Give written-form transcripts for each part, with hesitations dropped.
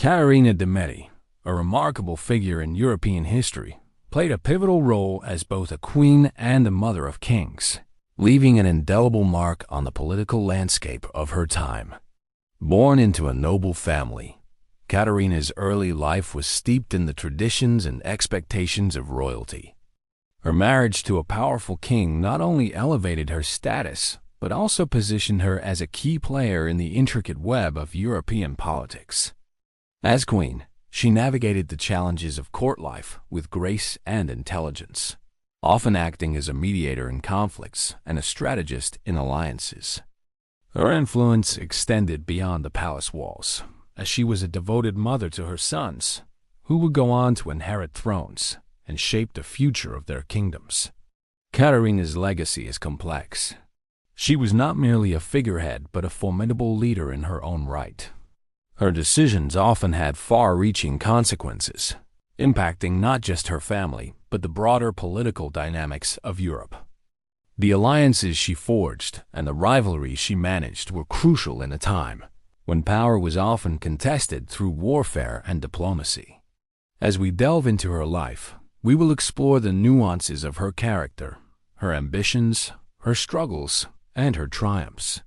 Catherine de Medici, a remarkable figure in European history, played a pivotal role as both a queen and a mother of kings, leaving an indelible mark on the political landscape of her time. Born into a noble family, Caterina's early life was steeped in the traditions and expectations of royalty. Her marriage to a powerful king not only elevated her status, but also positioned her as a key player in the intricate web of European politics. As queen, she navigated the challenges of court life with grace and intelligence, often acting as a mediator in conflicts and a strategist in alliances. Her influence extended beyond the palace walls, as she was a devoted mother to her sons, who would go on to inherit thrones and shape the future of their kingdoms. Caterina's legacy is complex. She was not merely a figurehead, but a formidable leader in her own right. Her decisions often had far-reaching consequences, impacting not just her family, but the broader political dynamics of Europe. The alliances she forged and the rivalry she managed were crucial in a time when power was often contested through warfare and diplomacy. As we delve into her life, we will explore the nuances of her character, her ambitions, her struggles, and her triumphs.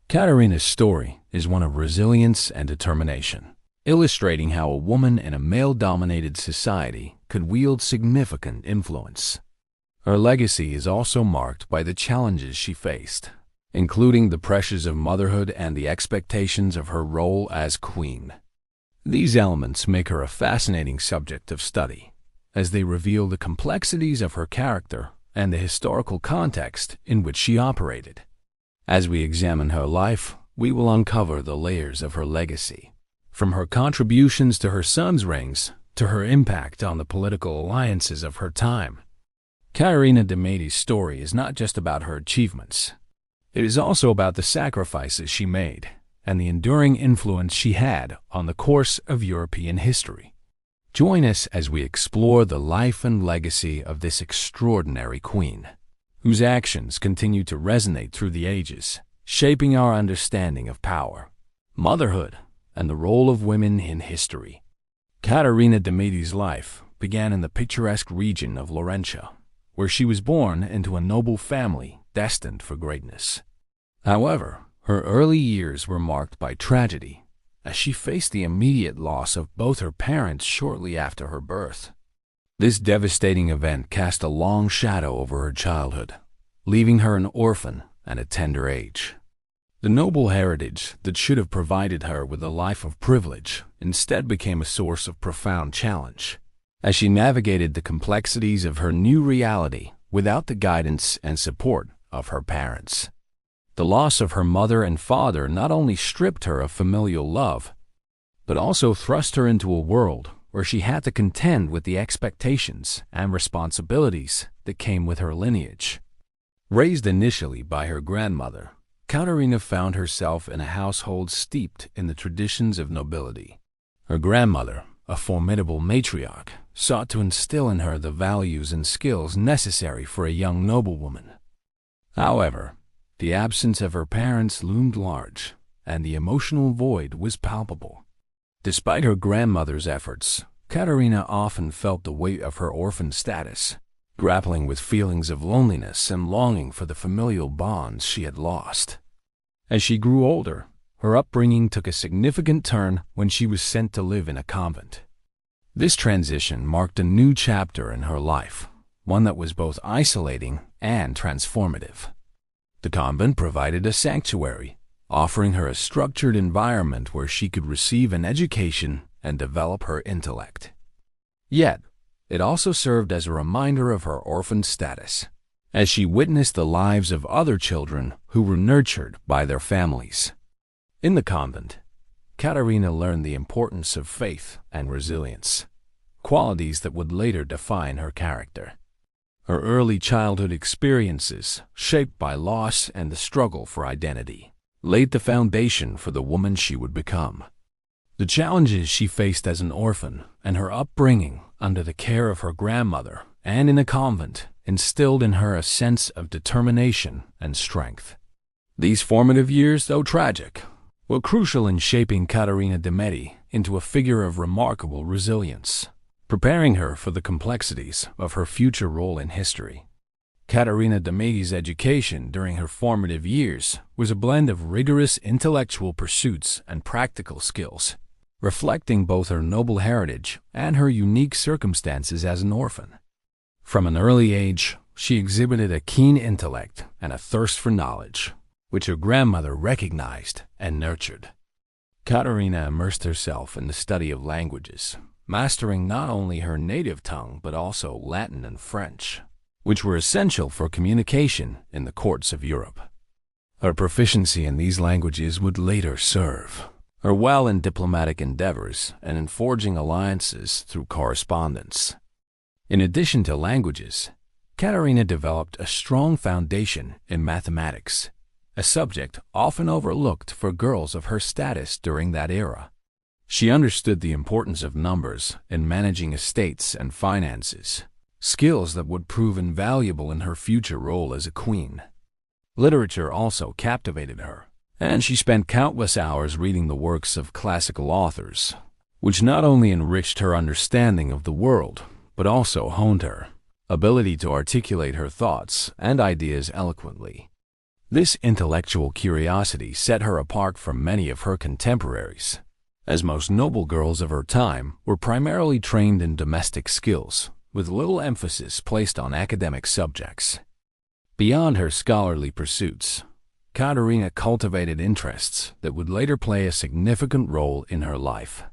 Caterina's story is one of resilience and determination, illustrating how a woman in a male-dominated society could wield significant influence. Her legacy is also marked by the challenges she faced, including the pressures of motherhood and the expectations of her role as queen. These elements make her a fascinating subject of study, as they reveal the complexities of her character and the historical context in which she operated. As we examine her life, we will uncover the layers of her legacy, from her contributions to her son's reigns to her impact on the political alliances of her time. Catherine de Medici's story is not just about her achievements. It is also about the sacrifices she made and the enduring influence she had on the course of European history. Join us as we explore the life and legacy of this extraordinary queen, whose actions continue to resonate through the ages, shaping our understanding of power, motherhood, and the role of women in history. Catherine de Medici's life began in the picturesque region of Laurentia, where she was born into a noble family destined for greatness. However, her early years were marked by tragedy, as she faced the immediate loss of both her parents shortly after her birth. This devastating event cast a long shadow over her childhood, leaving her an orphan at a tender age. The noble heritage that should have provided her with a life of privilege instead became a source of profound challenge, as she navigated the complexities of her new reality without the guidance and support of her parents. The loss of her mother and father not only stripped her of familial love, but also thrust her into a world where she had to contend with the expectations and responsibilities that came with her lineage. Raised initially by her grandmother, Caterina found herself in a household steeped in the traditions of nobility. Her grandmother, a formidable matriarch, sought to instill in her the values and skills necessary for a young noblewoman. However, the absence of her parents loomed large, and the emotional void was palpable. Despite her grandmother's efforts, Caterina often felt the weight of her orphan status, grappling with feelings of loneliness and longing for the familial bonds she had lost. As she grew older, her upbringing took a significant turn when she was sent to live in a convent. This transition marked a new chapter in her life, one that was both isolating and transformative. The convent provided a sanctuary, offering her a structured environment where she could receive an education and develop her intellect. Yet, it also served as a reminder of her orphan status, as she witnessed the lives of other children who were nurtured by their families. In the convent, Caterina learned the importance of faith and resilience, qualities that would later define her character. Her early childhood experiences, shaped by loss and the struggle for identity, laid the foundation for the woman she would become. The challenges she faced as an orphan and her upbringing under the care of her grandmother and in a convent instilled in her a sense of determination and strength. These formative years, though tragic, were crucial in shaping Catherine de Medici into a figure of remarkable resilience, preparing her for the complexities of her future role in history. Catherine de Medici's education during her formative years was a blend of rigorous intellectual pursuits and practical skills, reflecting both her noble heritage and her unique circumstances as an orphan. From an early age, she exhibited a keen intellect and a thirst for knowledge, which her grandmother recognized and nurtured. Catherine immersed herself in the study of languages, mastering not only her native tongue but also Latin and French, which were essential for communication in the courts of Europe. Her proficiency in these languages would later serve her well in diplomatic endeavors and in forging alliances through correspondence. In addition to languages, Catherine developed a strong foundation in mathematics, a subject often overlooked for girls of her status during that era. She understood the importance of numbers in managing estates and finances, skills that would prove invaluable in her future role as a queen. Literature also captivated her, and she spent countless hours reading the works of classical authors, which not only enriched her understanding of the world, but also honed her ability to articulate her thoughts and ideas eloquently. This intellectual curiosity set her apart from many of her contemporaries, as most noble girls of her time were primarily trained in domestic skills, with little emphasis placed on academic subjects. Beyond her scholarly pursuits, Catherine cultivated interests that would later play a significant role in her life.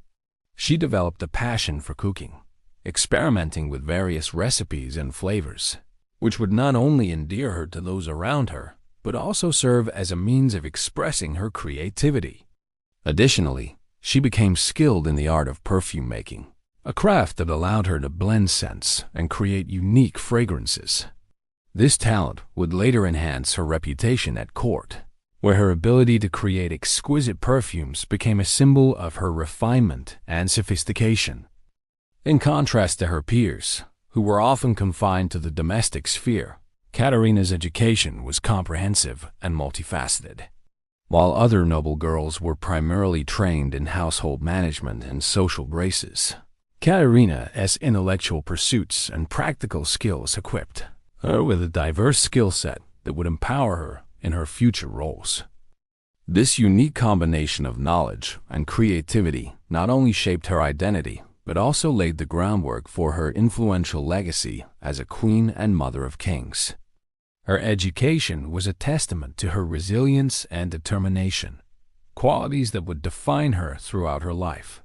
She developed a passion for cooking, experimenting with various recipes and flavors, which would not only endear her to those around her, but also serve as a means of expressing her creativity. Additionally, she became skilled in the art of perfume making, a craft that allowed her to blend scents and create unique fragrances. This talent would later enhance her reputation at court, where her ability to create exquisite perfumes became a symbol of her refinement and sophistication. In contrast to her peers, who were often confined to the domestic sphere, Catherine's education was comprehensive and multifaceted. While other noble girls were primarily trained in household management and social graces, Catherine's intellectual pursuits and practical skills equipped her with a diverse skill set that would empower her in her future roles. This unique combination of knowledge and creativity not only shaped her identity, but also laid the groundwork for her influential legacy as a queen and mother of kings. Her education was a testament to her resilience and determination, qualities that would define her throughout her life.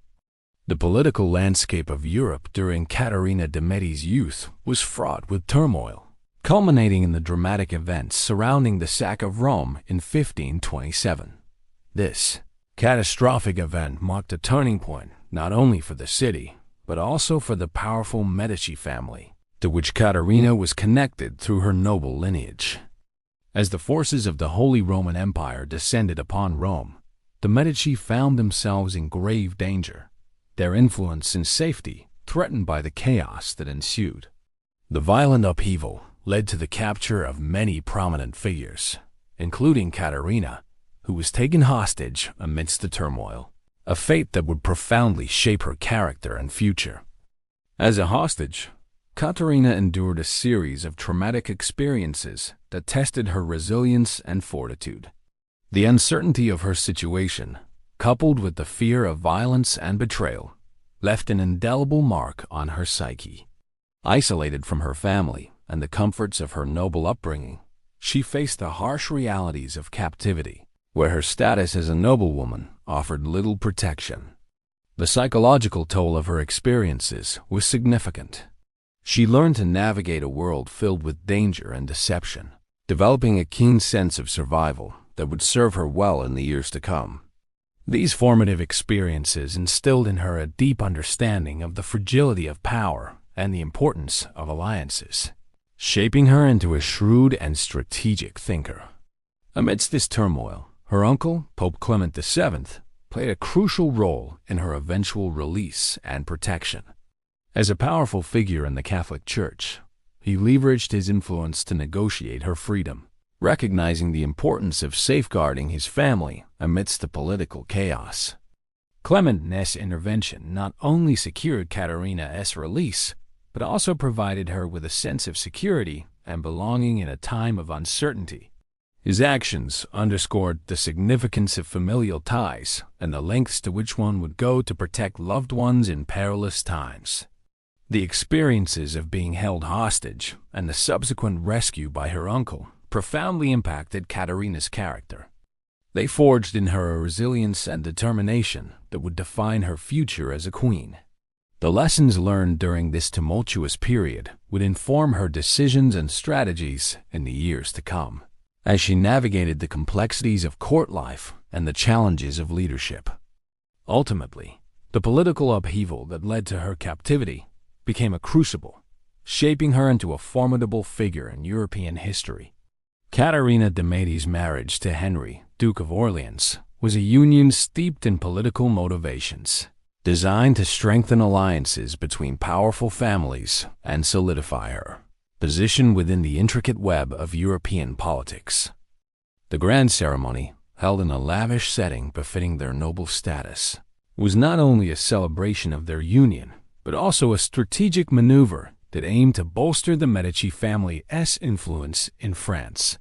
The political landscape of Europe during Catherine de Medici's youth was fraught with turmoil, culminating in the dramatic events surrounding the sack of Rome in 1527. This catastrophic event marked a turning point not only for the city, but also for the powerful Medici family, to which Catherine was connected through her noble lineage. As the forces of the Holy Roman Empire descended upon Rome, the Medici found themselves in grave danger, their influence and safety threatened by the chaos that ensued. The violent upheaval led to the capture of many prominent figures, including Catherine, who was taken hostage amidst the turmoil, a fate that would profoundly shape her character and future. As a hostage, Catherine endured a series of traumatic experiences that tested her resilience and fortitude. The uncertainty of her situation, coupled with the fear of violence and betrayal, left an indelible mark on her psyche. Isolated from her family and the comforts of her noble upbringing, she faced the harsh realities of captivity, where her status as a noblewoman offered little protection. The psychological toll of her experiences was significant. She learned to navigate a world filled with danger and deception, developing a keen sense of survival that would serve her well in the years to come. These formative experiences instilled in her a deep understanding of the fragility of power and the importance of alliances, shaping her into a shrewd and strategic thinker. Amidst this turmoil, her uncle, Pope Clement VII, played a crucial role in her eventual release and protection. As a powerful figure in the Catholic Church, he leveraged his influence to negotiate her freedom, recognizing the importance of safeguarding his family amidst the political chaos. Clement's intervention not only secured Caterina's release, but also provided her with a sense of security and belonging in a time of uncertainty. His actions underscored the significance of familial ties and the lengths to which one would go to protect loved ones in perilous times. The experiences of being held hostage and the subsequent rescue by her uncle profoundly impacted Caterina's character. They forged in her a resilience and determination that would define her future as a queen. The lessons learned during this tumultuous period would inform her decisions and strategies in the years to come, as she navigated the complexities of court life and the challenges of leadership. Ultimately, the political upheaval that led to her captivity became a crucible, shaping her into a formidable figure in European history. Catherine de Medici's marriage to Henry, Duke of Orleans, was a union steeped in political motivations, designed to strengthen alliances between powerful families and solidify her position within the intricate web of European politics. The grand ceremony, held in a lavish setting befitting their noble status, was not only a celebration of their union, but also a strategic maneuver that aimed to bolster the Medici family's influence in France.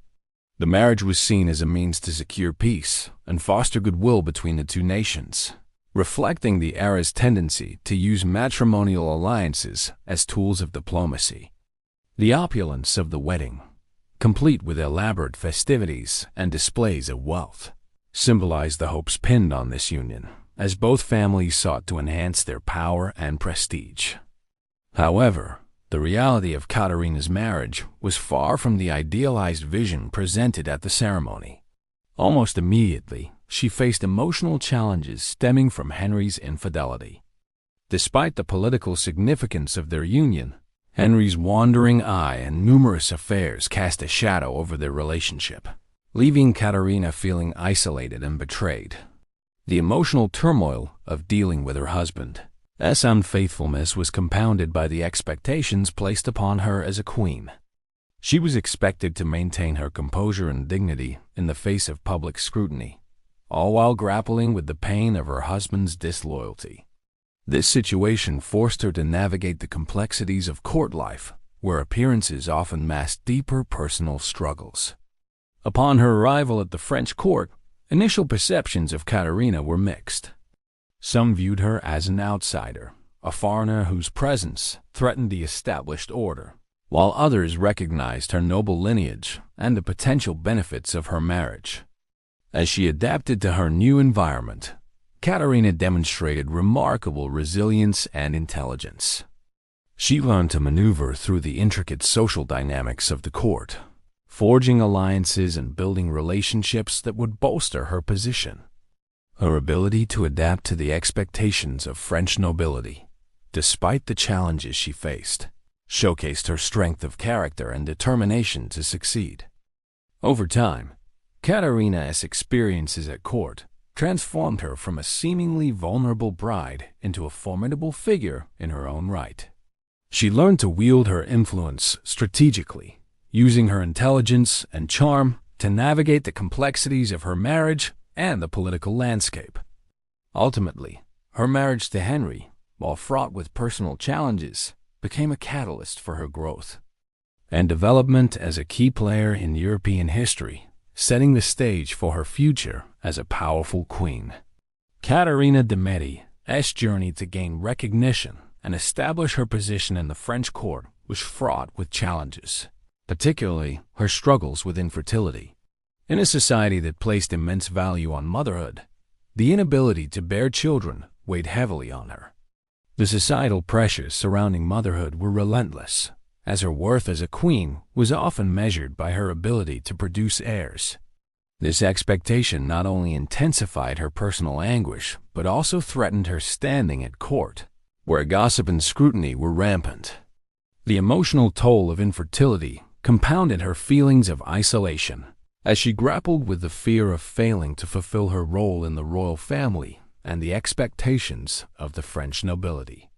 The marriage was seen as a means to secure peace and foster goodwill between the two nations, reflecting the era's tendency to use matrimonial alliances as tools of diplomacy. The opulence of the wedding, complete with elaborate festivities and displays of wealth, symbolized the hopes pinned on this union, as both families sought to enhance their power and prestige. However, the reality of Caterina's marriage was far from the idealized vision presented at the ceremony. Almost immediately, she faced emotional challenges stemming from Henry's infidelity. Despite the political significance of their union, Henry's wandering eye and numerous affairs cast a shadow over their relationship, leaving Caterina feeling isolated and betrayed. The emotional turmoil of dealing with her husband's unfaithfulness was compounded by the expectations placed upon her as a queen. She was expected to maintain her composure and dignity in the face of public scrutiny, all while grappling with the pain of her husband's disloyalty. This situation forced her to navigate the complexities of court life, where appearances often masked deeper personal struggles. Upon her arrival at the French court, initial perceptions of Caterina were mixed. Some viewed her as an outsider, a foreigner whose presence threatened the established order, while others recognized her noble lineage and the potential benefits of her marriage. As she adapted to her new environment, Caterina demonstrated remarkable resilience and intelligence. She learned to maneuver through the intricate social dynamics of the court, forging alliances and building relationships that would bolster her position. Her ability to adapt to the expectations of French nobility, despite the challenges she faced, showcased her strength of character and determination to succeed. Over time, Caterina's experiences at court transformed her from a seemingly vulnerable bride into a formidable figure in her own right. She learned to wield her influence strategically, using her intelligence and charm to navigate the complexities of her marriage and the political landscape. Ultimately, her marriage to Henry, while fraught with personal challenges, became a catalyst for her growth and development as a key player in European history, setting the stage for her future as a powerful queen. Catherine de Medici's journey to gain recognition and establish her position in the French court was fraught with challenges, particularly her struggles with infertility. In a society that placed immense value on motherhood, the inability to bear children weighed heavily on her. The societal pressures surrounding motherhood were relentless, as her worth as a queen was often measured by her ability to produce heirs. This expectation not only intensified her personal anguish, but also threatened her standing at court, where gossip and scrutiny were rampant. The emotional toll of infertility compounded her feelings of isolation, as she grappled with the fear of failing to fulfill her role in the royal family and the expectations of the French nobility.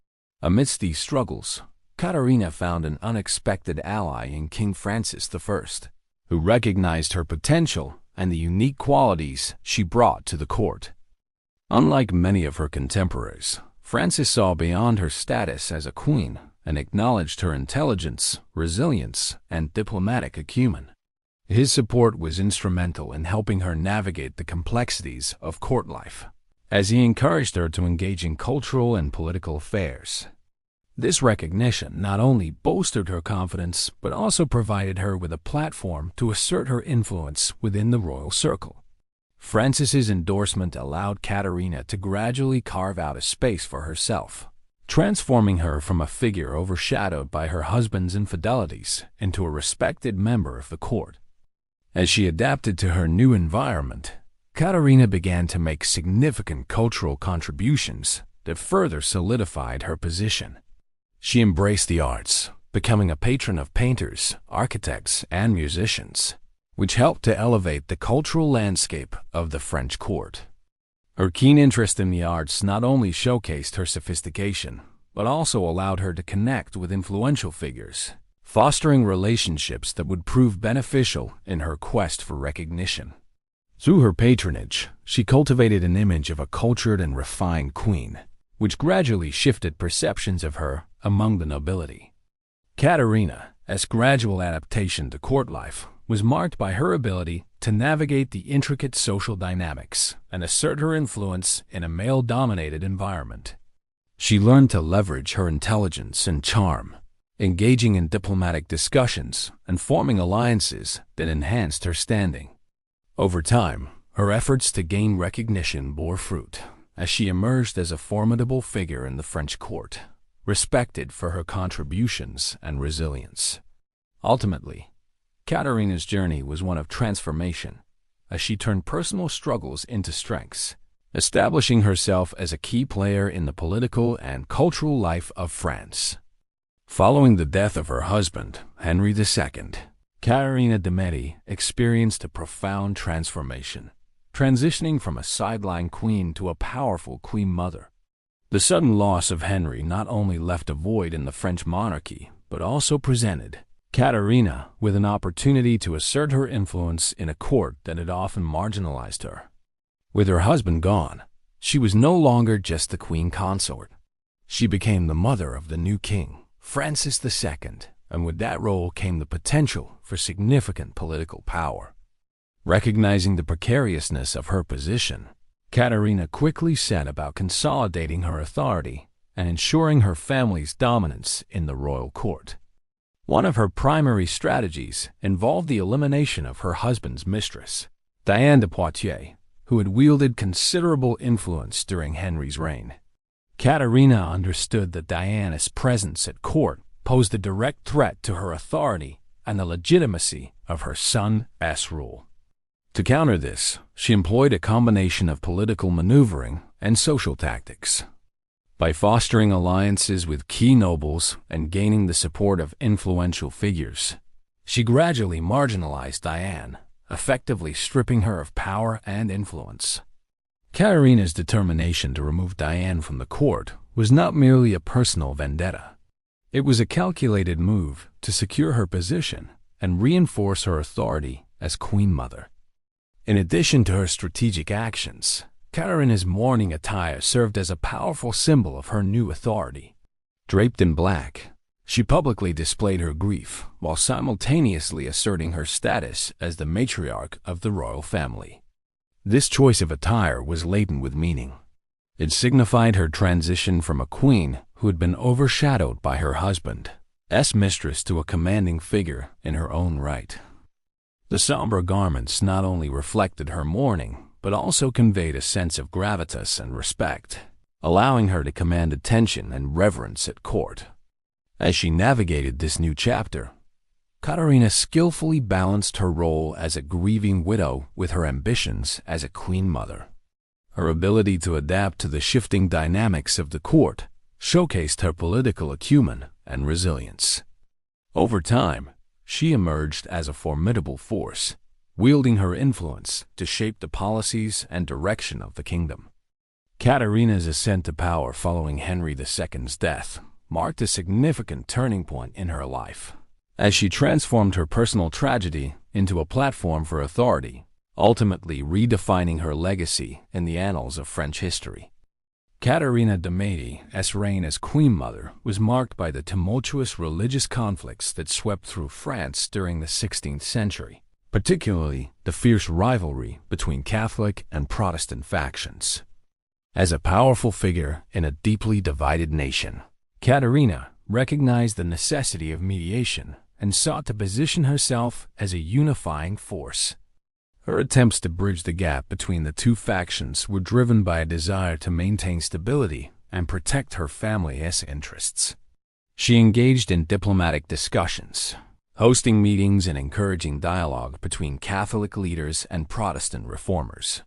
Amidst these struggles, Caterina found an unexpected ally in King Francis I, who recognized her potential and the unique qualities she brought to the court. Unlike many of her contemporaries, Francis saw beyond her status as a queen and acknowledged her intelligence, resilience, and diplomatic acumen. His support was instrumental in helping her navigate the complexities of court life, as he encouraged her to engage in cultural and political affairs. This recognition not only bolstered her confidence, but also provided her with a platform to assert her influence within the royal circle. Francis's endorsement allowed Caterina to gradually carve out a space for herself, transforming her from a figure overshadowed by her husband's infidelities into a respected member of the court. As she adapted to her new environment, Caterina began to make significant cultural contributions that further solidified her position. She embraced the arts, becoming a patron of painters, architects, and musicians, which helped to elevate the cultural landscape of the French court. Her keen interest in the arts not only showcased her sophistication, but also allowed her to connect with influential figures, fostering relationships that would prove beneficial in her quest for recognition. Through her patronage, she cultivated an image of a cultured and refined queen, which gradually shifted perceptions of her among the nobility. Caterina's gradual adaptation to court life was marked by her ability to navigate the intricate social dynamics and assert her influence in a male-dominated environment. She learned to leverage her intelligence and charm, engaging in diplomatic discussions and forming alliances that enhanced her standing. Over time, her efforts to gain recognition bore fruit, as she emerged as a formidable figure in the French court, respected for her contributions and resilience. Ultimately, Caterina's journey was one of transformation, as she turned personal struggles into strengths, establishing herself as a key player in the political and cultural life of France. Following the death of her husband, Henry II, Catherine de Medici experienced a profound transformation, transitioning from a sideline queen to a powerful queen mother. The sudden loss of Henry not only left a void in the French monarchy, but also presented Caterina with an opportunity to assert her influence in a court that had often marginalized her. With her husband gone, she was no longer just the Queen Consort. She became the mother of the new king, Francis II, and with that role came the potential for significant political power. Recognizing the precariousness of her position, Caterina quickly set about consolidating her authority and ensuring her family's dominance in the royal court. One of her primary strategies involved the elimination of her husband's mistress, Diane de Poitiers, who had wielded considerable influence during Henry's reign. Caterina understood that Diana's presence at court posed a direct threat to her authority and the legitimacy of her son's rule. To counter this, she employed a combination of political maneuvering and social tactics. By fostering alliances with key nobles and gaining the support of influential figures, she gradually marginalized Diane, effectively stripping her of power and influence. Caterina's determination to remove Diane from the court was not merely a personal vendetta. It was a calculated move to secure her position and reinforce her authority as Queen Mother. In addition to her strategic actions, Caterina's mourning attire served as a powerful symbol of her new authority. Draped in black, she publicly displayed her grief while simultaneously asserting her status as the matriarch of the royal family. This choice of attire was laden with meaning. It signified her transition from a queen who had been overshadowed by her husband's mistress to a commanding figure in her own right. The somber garments not only reflected her mourning, but also conveyed a sense of gravitas and respect, allowing her to command attention and reverence at court. As she navigated this new chapter, Caterina skillfully balanced her role as a grieving widow with her ambitions as a queen mother. Her ability to adapt to the shifting dynamics of the court showcased her political acumen and resilience. Over time, she emerged as a formidable force, wielding her influence to shape the policies and direction of the kingdom. Caterina's ascent to power following Henry II's death marked a significant turning point in her life, as she transformed her personal tragedy into a platform for authority, ultimately redefining her legacy in the annals of French history. Catherine de Medici's reign as Queen Mother was marked by the tumultuous religious conflicts that swept through France during the 16th century, particularly the fierce rivalry between Catholic and Protestant factions. As a powerful figure in a deeply divided nation, Catherine recognized the necessity of mediation and sought to position herself as a unifying force. Her attempts to bridge the gap between the two factions were driven by a desire to maintain stability and protect her family's interests. She engaged in diplomatic discussions, hosting meetings and encouraging dialogue between Catholic leaders and Protestant reformers.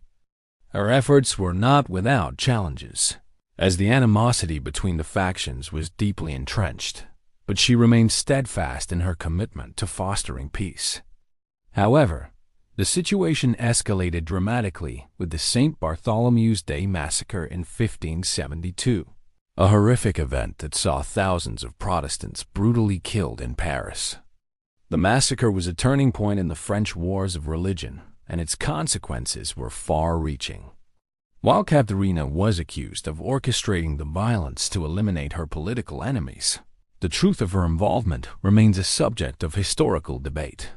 Her efforts were not without challenges, as the animosity between the factions was deeply entrenched, but she remained steadfast in her commitment to fostering peace. However, the situation escalated dramatically with the St. Bartholomew's Day massacre in 1572, a horrific event that saw thousands of Protestants brutally killed in Paris. The massacre was a turning point in the French wars of religion, and its consequences were far-reaching. While Catherine was accused of orchestrating the violence to eliminate her political enemies, the truth of her involvement remains a subject of historical debate.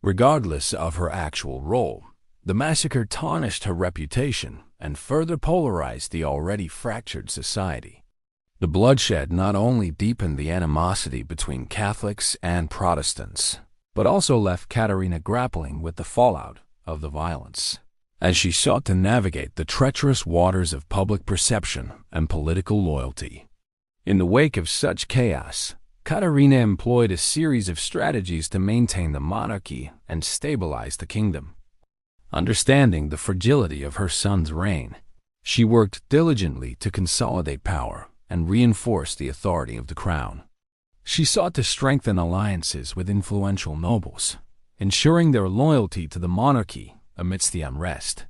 Regardless of her actual role, the massacre tarnished her reputation and further polarized the already fractured society. The bloodshed not only deepened the animosity between Catholics and Protestants, but also left Catherine grappling with the fallout of the violence, as she sought to navigate the treacherous waters of public perception and political loyalty. In the wake of such chaos, Catherine employed a series of strategies to maintain the monarchy and stabilize the kingdom. Understanding the fragility of her son's reign, she worked diligently to consolidate power and reinforce the authority of the crown. She sought to strengthen alliances with influential nobles, ensuring their loyalty to the monarchy amidst the unrest.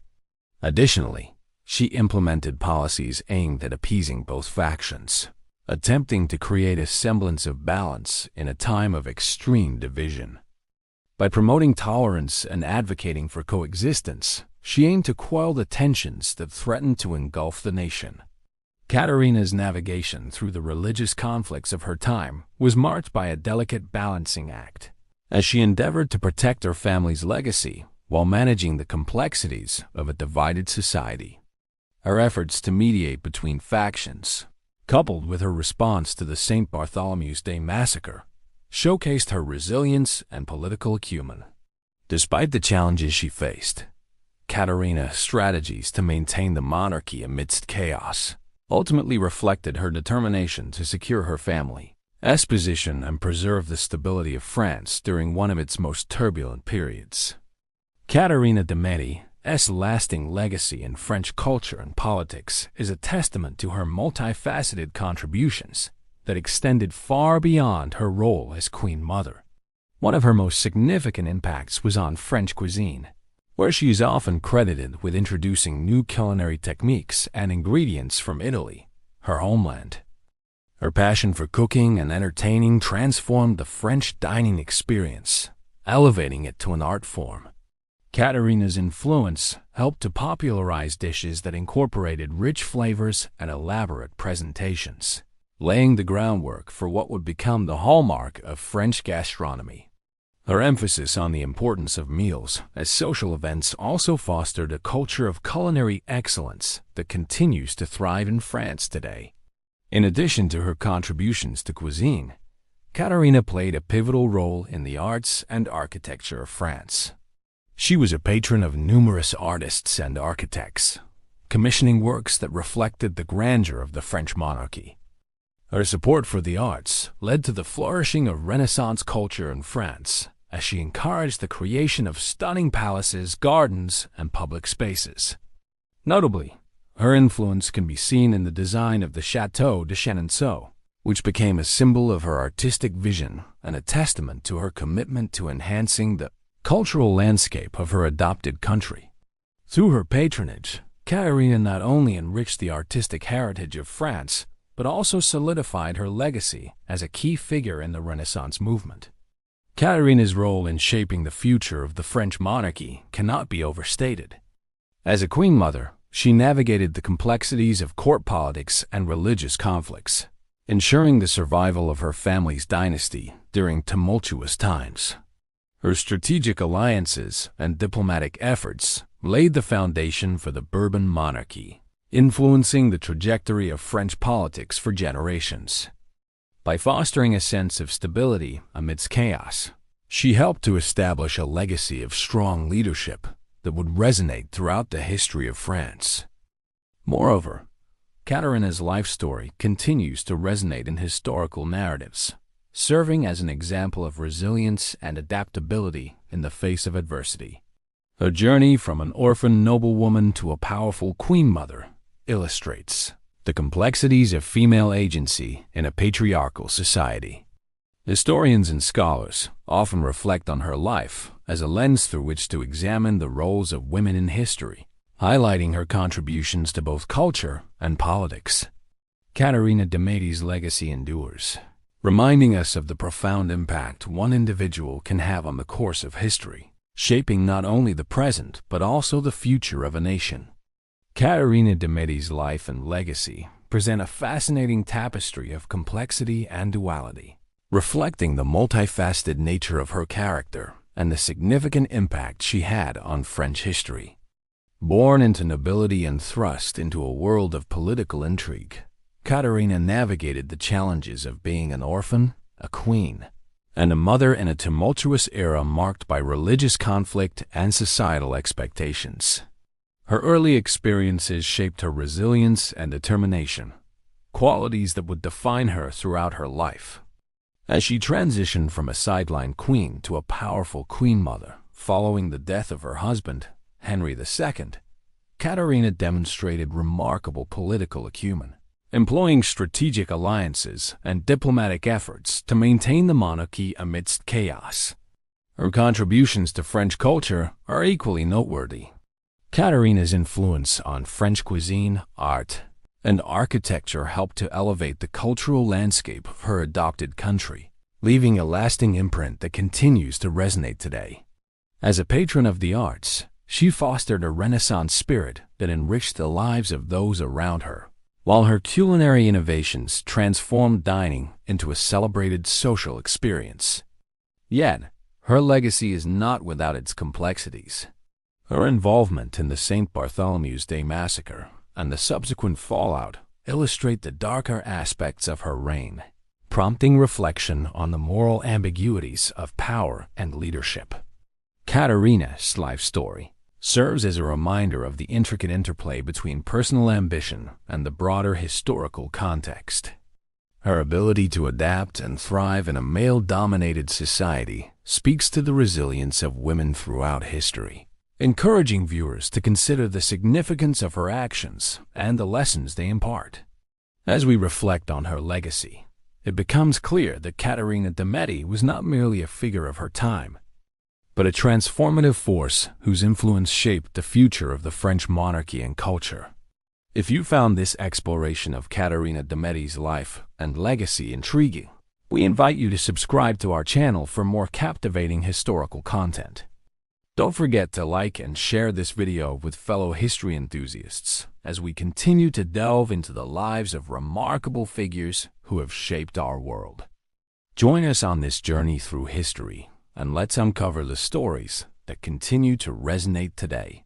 Additionally, she implemented policies aimed at appeasing both factions, attempting to create a semblance of balance in a time of extreme division. By promoting tolerance and advocating for coexistence, she aimed to quell the tensions that threatened to engulf the nation. Catherine's navigation through the religious conflicts of her time was marked by a delicate balancing act, as she endeavored to protect her family's legacy while managing the complexities of a divided society. Her efforts to mediate between factions, coupled with her response to the St. Bartholomew's Day massacre, showcased her resilience and political acumen. Despite the challenges she faced, Catherine's strategies to maintain the monarchy amidst chaos ultimately reflected her determination to secure her family's position and preserve the stability of France during one of its most turbulent periods. Catherine de Medici's lasting legacy in French culture and politics is a testament to her multifaceted contributions that extended far beyond her role as Queen Mother. One of her most significant impacts was on French cuisine, where she is often credited with introducing new culinary techniques and ingredients from Italy, her homeland. Her passion for cooking and entertaining transformed the French dining experience, elevating it to an art form. Catherine's influence helped to popularize dishes that incorporated rich flavors and elaborate presentations, laying the groundwork for what would become the hallmark of French gastronomy. Her emphasis on the importance of meals as social events also fostered a culture of culinary excellence that continues to thrive in France today. In addition to her contributions to cuisine, Catherine played a pivotal role in the arts and architecture of France. She was a patron of numerous artists and architects, commissioning works that reflected the grandeur of the French monarchy. Her support for the arts led to the flourishing of Renaissance culture in France, as she encouraged the creation of stunning palaces, gardens, and public spaces. Notably, her influence can be seen in the design of the Château de Chenonceau, which became a symbol of her artistic vision and a testament to her commitment to enhancing the cultural landscape of her adopted country. Through her patronage, Catherine not only enriched the artistic heritage of France, but also solidified her legacy as a key figure in the Renaissance movement. Catherine role in shaping the future of the French monarchy cannot be overstated. As a queen mother, she navigated the complexities of court politics and religious conflicts, ensuring the survival of her family's dynasty during tumultuous times. Her strategic alliances and diplomatic efforts laid the foundation for the Bourbon monarchy, influencing the trajectory of French politics for generations. By fostering a sense of stability amidst chaos, she helped to establish a legacy of strong leadership that would resonate throughout the history of France. Moreover, Catherine's life story continues to resonate in historical narratives, serving as an example of resilience and adaptability in the face of adversity. Her journey from an orphan noblewoman to a powerful queen mother illustrates the complexities of female agency in a patriarchal society. Historians and scholars often reflect on her life as a lens through which to examine the roles of women in history, highlighting her contributions to both culture and politics. Catherine de Medici's legacy endures, reminding us of the profound impact one individual can have on the course of history, shaping not only the present but also the future of a nation. Catherine de Medici's life and legacy present a fascinating tapestry of complexity and duality, reflecting the multifaceted nature of her character and the significant impact she had on French history. Born into nobility and thrust into a world of political intrigue, Catherine navigated the challenges of being an orphan, a queen, and a mother in a tumultuous era marked by religious conflict and societal expectations. Her early experiences shaped her resilience and determination, qualities that would define her throughout her life. As she transitioned from a sideline queen to a powerful queen mother following the death of her husband, Henry II, Catherine demonstrated remarkable political acumen, employing strategic alliances and diplomatic efforts to maintain the monarchy amidst chaos. Her contributions to French culture are equally noteworthy. Catherine's influence on French cuisine, art, and architecture helped to elevate the cultural landscape of her adopted country, leaving a lasting imprint that continues to resonate today. As a patron of the arts, she fostered a Renaissance spirit that enriched the lives of those around her, while her culinary innovations transformed dining into a celebrated social experience. Yet, her legacy is not without its complexities. Her involvement in the St. Bartholomew's Day massacre and the subsequent fallout illustrate the darker aspects of her reign, prompting reflection on the moral ambiguities of power and leadership. Catherine's life story serves as a reminder of the intricate interplay between personal ambition and the broader historical context. Her ability to adapt and thrive in a male-dominated society speaks to the resilience of women throughout history, encouraging viewers to consider the significance of her actions and the lessons they impart. As we reflect on her legacy, it becomes clear that Catherine de Medici was not merely a figure of her time, but a transformative force whose influence shaped the future of the French monarchy and culture. If you found this exploration of Catherine de Medici's life and legacy intriguing, we invite you to subscribe to our channel for more captivating historical content. Don't forget to like and share this video with fellow history enthusiasts as we continue to delve into the lives of remarkable figures who have shaped our world. Join us on this journey through history, and let's uncover the stories that continue to resonate today.